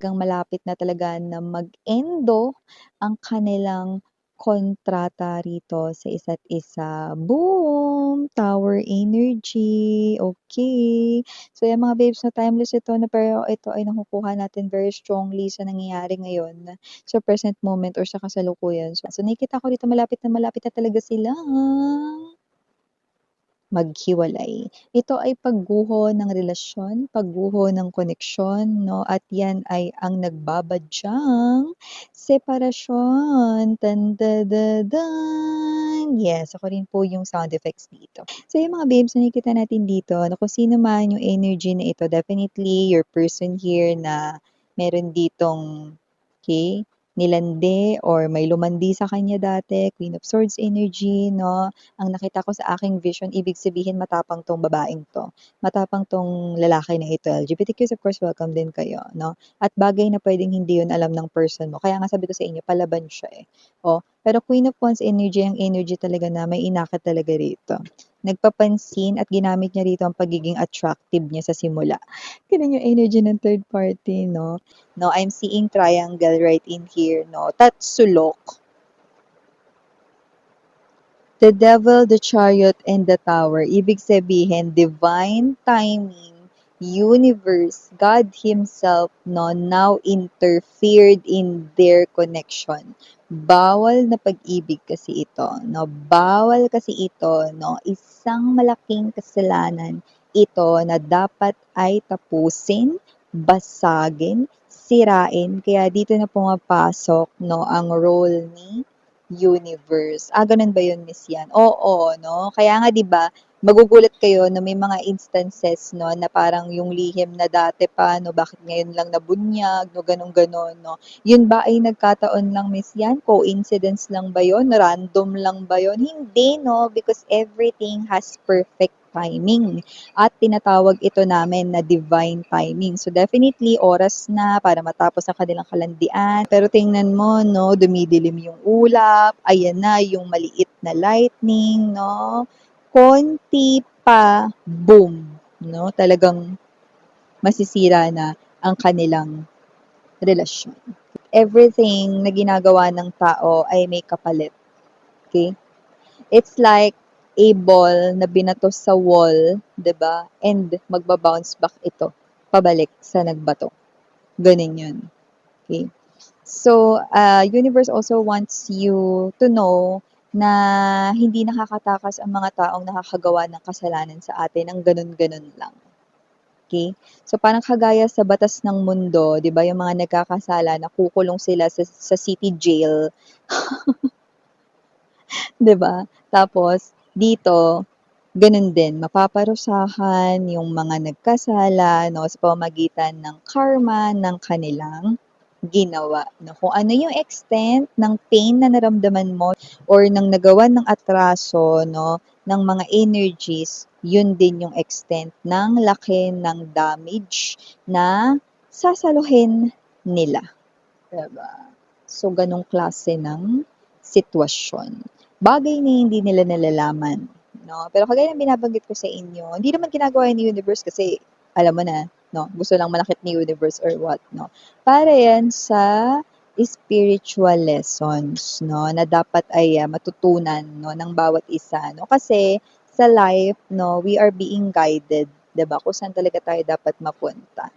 talagang malapit na talaga na mag-endo ang kanilang kontrata rito sa isa't isa. Boom! Tower energy, okay. So yan mga babes 'no, timeless ito na pero ito ay nakukuha natin very strongly sa nangyayari ngayon sa present moment or sa kasalukuyan. So nakikita ko dito malapit na talaga silang maghiwalay. Ito ay pagguho ng relasyon, pagguho ng koneksyon 'no, at yan ay ang nagbabadyang separasyon. Tan-da-da-dan. Yes, ako rin po yung sound effects dito. So yung mga babes, nakikita natin dito na kung sino man yung energy na ito, definitely your person here na meron ditong, okay, nilandi or may lumandi sa kanya dati, Queen of Swords energy 'no, ang nakita ko sa aking vision, ibig sabihin matapang 'tong babaeng 'to, matapang 'tong lalaki na ito. LGBTQs of course welcome din kayo 'no, at bagay na puwedeng hindi 'yun alam ng person mo. Kaya nga sabi ko sa inyo palaban siya, eh. Oh, pero Queen of Wands energy, ang energy talaga na may inakit talaga rito. Nagpapansin at ginamit niya rito ang pagiging attractive niya sa simula. Gano'n yung energy ng third party 'no. No, I'm seeing triangle right in here 'no, tatsulok. The Devil, the Chariot, and the Tower. Ibig sabihin, divine timing, universe, God Himself, no, now interfered in their connection. Bawal na pag-ibig kasi ito, no? Bawal kasi ito, no? Isang malaking kasalanan ito na dapat ay tapusin, basagin, sirain. Kaya dito na pumapasok, no, ang role ni universe. Gano'n ba 'yun, Miss Yan? Oo, 'no? Kaya nga 'di ba, magugulat kayo na may mga instances 'no, na parang yung lihim na dati pa 'no, bakit ngayon lang nabunyag 'no, gano'n, 'no? 'Yun ba ay nagkataon lang, Miss Yan? Coincidence lang ba 'yun? Random lang ba 'yun? Hindi 'no, because everything has perfect timing at tinatawag ito namin na divine timing. So definitely oras na para matapos ang kanilang kalandian. Pero tingnan mo 'no, dumidilim yung ulap, ayan na yung maliit na lightning 'no, konti pa, boom 'no, talagang masisira na ang kanilang relasyon. Everything na ginagawa ng tao ay may kapalit, okay? It's like a ball na binato sa wall, 'di ba? And magba-bounce back ito pabalik sa nagbato. Gano'n 'yun, okay? So, universe also wants you to know na hindi nakakatakas ang mga taong nakakagawa ng kasalanan sa atin ng gano'n-gano'n lang, okay? So, parang kagaya sa batas ng mundo, 'di ba, yung mga nagkakasala nakukulong sila sa city jail, 'di ba? Tapos dito, gano'n din, mapaparusahan yung mga nagkasala 'no, sa pamamagitan ng karma ng kanilang ginawa 'no. Kung ano yung extent ng pain na naramdaman mo or ng nagawan ng atraso 'no, ng mga energies, yun din yung extent ng laki ng damage na sasaluhin nila, 'di ba? So, gano'ng klase ng sitwasyon. Bagay na hindi nila nalalaman, 'no? Pero kagaya ng binabanggit ko sa inyo, hindi naman ginagawa yun ni universe kasi alam mo na, 'no, gusto lang manakit ni universe or what, 'no? Para yan sa spiritual lessons, 'no, na dapat ay, matutunan, 'no, ng bawat isa, 'no? Kasi sa life, 'no, we are being guided, 'di ba, kung saan talaga tayo dapat mapunta.